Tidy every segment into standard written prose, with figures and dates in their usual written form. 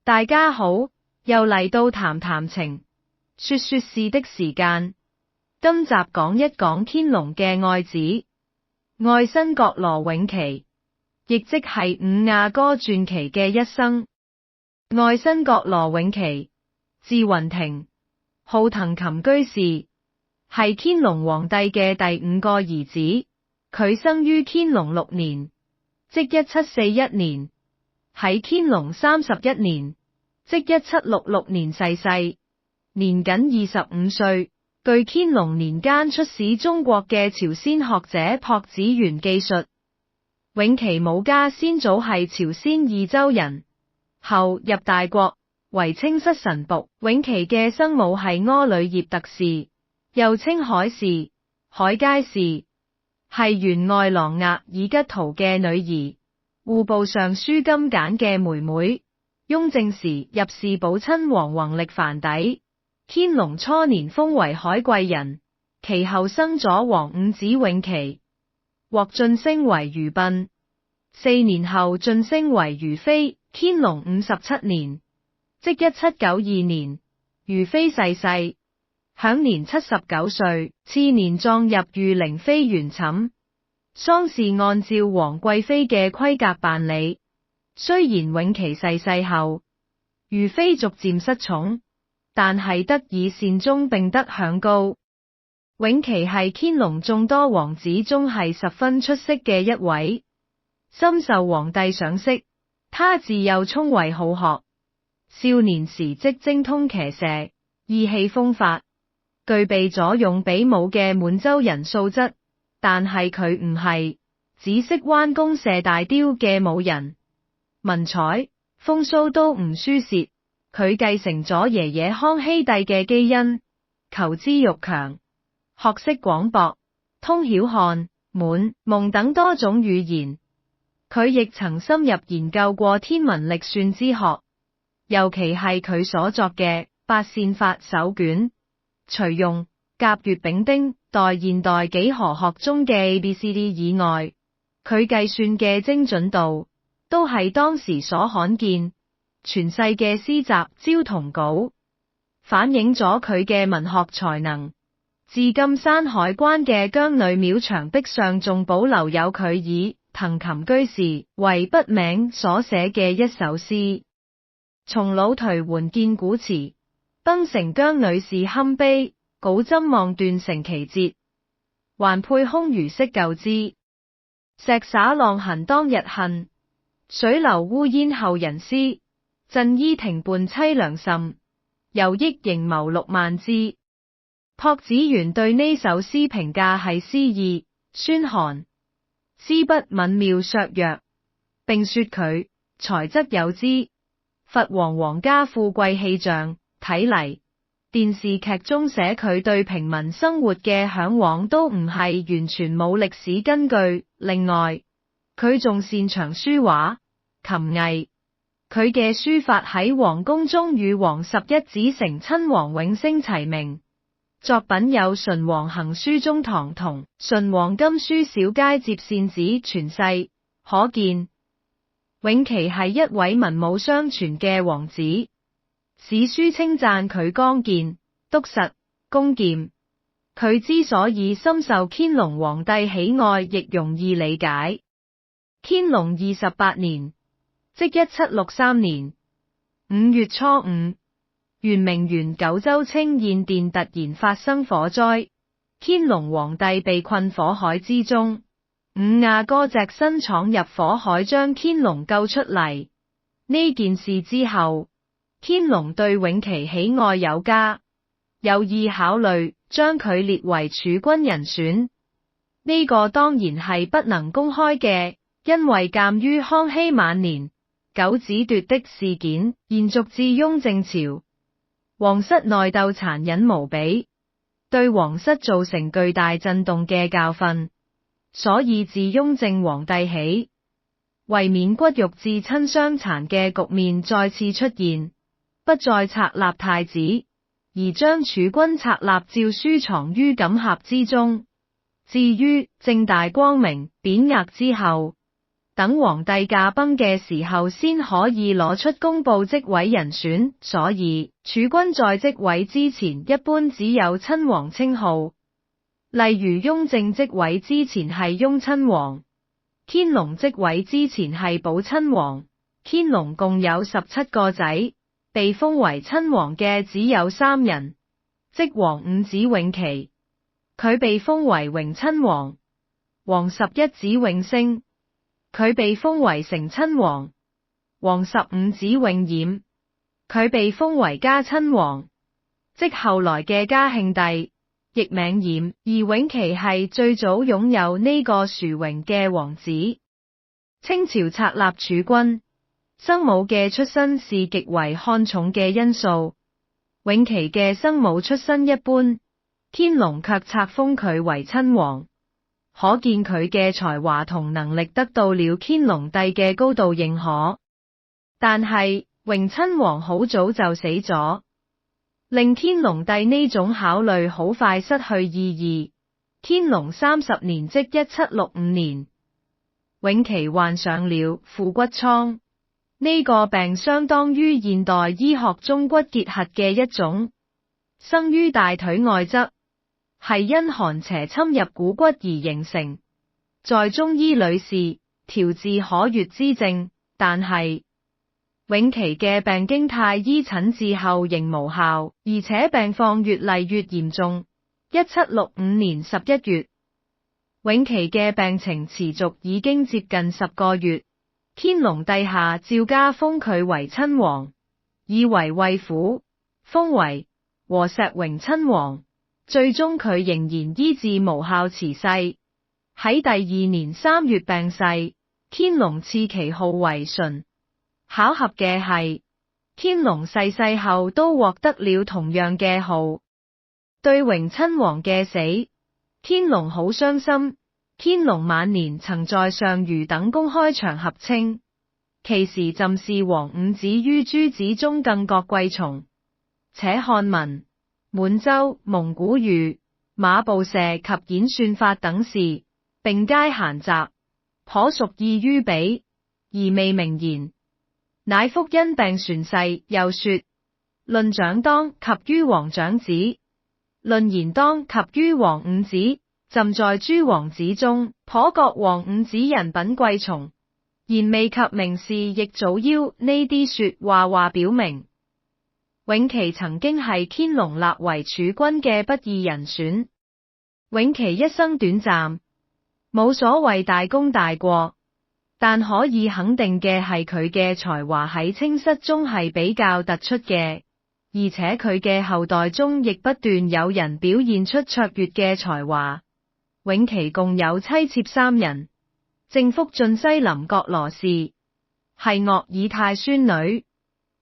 大家好，又嚟到談談情，說說事的時間。今集講一講乾隆嘅愛子愛新覺羅永琪，亦即係伍亞哥傳奇嘅一生。愛新覺羅永琪，字雲亭，號騰衾居士，係乾隆皇帝嘅第5個兒子。佢生於乾隆6年，即1741年。喺乾隆31年，即1766年逝世，年僅25歲。據乾隆年間出使中國嘅朝鮮學者朴子元記述，永琪母家先祖係朝鮮義州人，後入大國，為清室神僕。永琪嘅生母係阿呂葉特氏，又稱海氏、海佳氏，係員外郎額爾吉圖嘅女兒，戶部尚書金簡嘅妹妹。雍正時入仕寶親王弘曆藩邸，乾隆初年封為海貴人，其後生咗皇五子永琪，獲晉升為餘賓。4年後晉升為餘妃。乾隆57年，即1792年，餘妃逝世，享年79歲。次年葬入裕寧妃園寢，喪事按照皇貴妃嘅規格辦理。雖然永琪逝世後，餘妃逐漸失寵，但係得以善終並得享高。永琪係乾隆眾多王子中係十分出色嘅一位，深受皇帝賞識。他自幼聰慧好學，少年時即精通騎射，意氣風發，具備咗勇比武嘅滿洲人素質。但係佢唔係只識彎弓射大雕嘅武人，文采風騷都唔輸蝕。佢繼承咗爺爺康熙帝嘅基因，求知欲強，學識廣博，通曉漢、滿、蒙等多種語言。佢亦曾深入研究過天文歷算之學，尤其係佢所作嘅八線法手卷，除用甲乙丙丁代現代幾何學中嘅 ABCD 以外，佢計算嘅精準度都係當時所罕見。傳世嘅詩集《招銅稿》反映咗佢嘅文學才能。至今山海關嘅姜女廟牆壁上仲保留有佢以騰衾居士為筆名所寫嘅一首詩：從老頹垣見古祠，崩城姜女士堪悲。稿針望斷成奇節，還佩空餘惜舊枝。石灑浪痕當日恨，水流烏煙後人師。鎮醫庭伴凄涼甚，又憶營謀6萬支。朴子元對呢首詩評價係詩意宣寒，詩筆敏妙削弱，並說佢才則有之，佛王皇家富貴氣象。睇嚟電視劇中寫佢對平民生活嘅向往都唔係完全冇歷史根據。另外，佢仲擅長書畫、琴藝。佢嘅書法喺皇宮中與皇十一子承親王永升齊名，作品有《淳王行書中堂》同《淳王金書小楷接線子傳世》，可見永琪係一位文武雙全嘅王子。史書稱讚佢剛健、篤實、恭儉。佢之所以深受乾隆皇帝喜愛，亦容易理解。乾隆28年，即1763年5月初5，圓明園九州清堰殿突然發生火災，乾隆皇帝被困火海之中。伍亞哥隻身闖入火海，將乾隆救出嚟。呢件事之後，乾隆對永琪喜愛有加，有意考慮將佢列為儲君人選。呢個當然係不能公開嘅，因為鑒於康熙晚年九子奪嫡事件延續至雍正朝，皇室內鬥殘忍無比，對皇室造成巨大震動嘅教訓，所以自雍正皇帝起，為免骨肉至親相殘嘅局面再次出現，不再冊立太子，而將儲君冊立詔書藏於錦匣之中。至於正大光明匾額之後，等皇帝駕崩嘅時候先可以攞出公布職位人選，所以儲君在職位之前一般只有親王稱號。例如雍正職位之前係雍親王，乾隆職位之前係寶親王。乾隆共有17個仔，被封為親王嘅只有3人，即皇五子永琪，佢被封為榮親王；皇11子永升，佢被封為承親王；皇15子永琰，佢被封為嘉親王，即後來嘅嘉慶帝，亦名琰，而永琪係最早擁有呢個殊榮嘅王子。清朝冊立儲君，生母嘅出身是極為看重嘅因素。永琪嘅生母出身一般，乾隆卻冊封佢為親王，可見佢嘅才華同能力得到了乾隆帝嘅高度認可。但係榮親王好早就死咗，令乾隆帝呢種考慮好快失去意義。乾隆30年即1765年，永琪患上了腹骨瘡。呢個病相當於現代醫學中骨結核嘅一種，生於大腿外側，係因寒邪侵入股骨而形成，在中醫裏是調治可愈之症。但係永琪嘅病經太醫診治後仍無效，而且病況越嚟越嚴重。1765年11月，永琪嘅病情持續已經接近10個月。乾隆帝下詔加封佢為親王，以為衛府，封為和碩榮親王。最終佢仍然醫治無效辭世。喺第2年3月病逝，乾隆賜其號為純。巧合嘅係，乾隆逝世後都獲得了同樣嘅號。對榮親王嘅死，乾隆好傷心。乾隆晚年曾在上虞等公開場合稱，其時朕是皇五子於諸子中更覺貴崇。且漢文、滿洲、蒙古語、馬步射及演算法等事，並皆閒雜，頗屬異於彼，而未明言。乃復因病旋逝，又說：論長當及於皇長子，論賢當及於皇五子。朕在諸王子中，頗覺皇五子人品貴崇，然未及名士亦早夭。呢啲說話表明，永琪曾經係乾隆立為儲君嘅不二人選。永琪一生短暫，冇所謂大功大過，但可以肯定嘅係佢嘅才華喺清室中係比較突出嘅，而且佢嘅後代中亦不斷有人表現出卓越嘅才華。永琪共有妻妾3人，正福晉西林閣羅氏，係鄂爾泰孫女；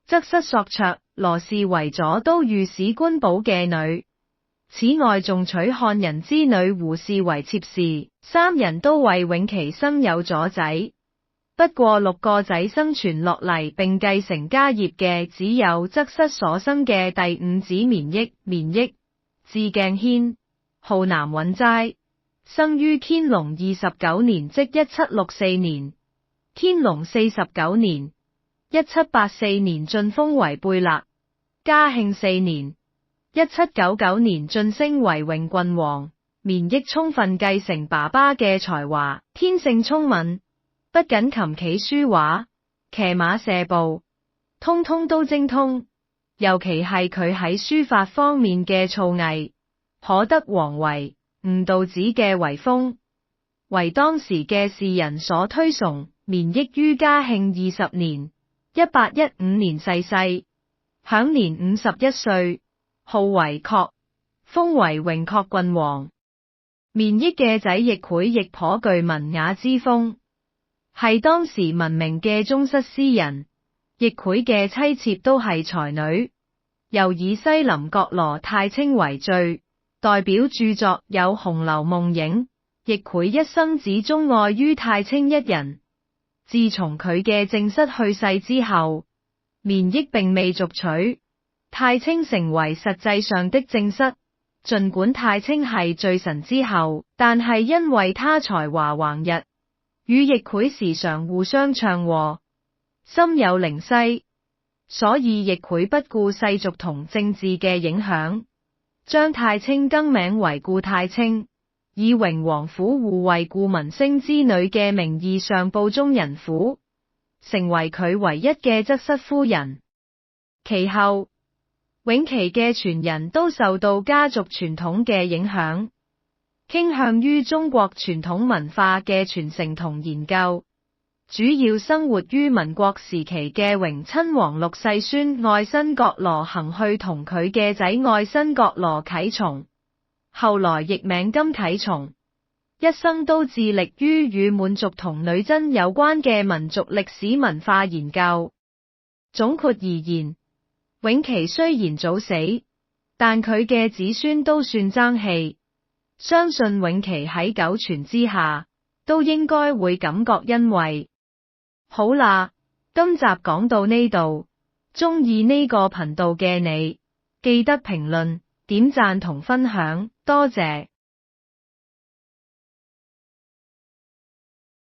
側室索卓羅氏為左都御史官寶嘅女。此外仲娶漢人之女胡氏為妾侍，3人都為永琪生有咗仔。不過6個仔生存落嚟並繼承家業嘅只有側室所生嘅第5子綿益，字鏡軒，號南允齋。生於乾隆29年即1764年，乾隆49年1784年晉封為貝勒，嘉慶4年1799年晉升為榮郡王。綿益充分繼承爸爸嘅才華，天性聰敏，不僅琴棋書畫、騎馬射步，通通都精通，尤其係佢喺書法方面嘅造詣，頗得王維、吳道子嘅遺風，為當時嘅士人所推崇。綿益於嘉慶20年1815年逝世，享年51歲，號為確，封為榮確郡王。綿益嘅仔奕暉亦頗具文雅之風，係當時聞名嘅宗室詩人。奕暉嘅妻妾都係才女，又以西林閣羅太清為最。代表著作有《紅樓夢影》，奕暉一生只鍾愛於太清一人。自從佢嘅正室去世之後，綿益並未續娶，太清成為實際上的正室。儘管太清係罪臣之後，但係因為他才華橫溢，與易晷時常互相唱和，心有靈犀，所以易晷不顧世俗同政治嘅影響，將太清更名為顧太清，以榮王府護衛顧文星之女嘅名義上報中人府，成為佢唯一嘅側室夫人。其後，永琪嘅傳人都受到家族傳統嘅影響，傾向於中國傳統文化嘅傳承同研究，主要生活於民國時期嘅榮親王六世孫愛新覺羅行去同佢嘅仔愛新覺羅啟松，後來譯名金啟松，一生都致力於與滿族同女真有關嘅民族歷史文化研究。總括而言，永琪雖然早死，但佢嘅子孫都算爭氣，相信永琪喺九泉之下，都應該會感覺欣慰。好啦，今集講到呢度，鍾意呢個頻道嘅你，記得評論、點讚同分享，多謝。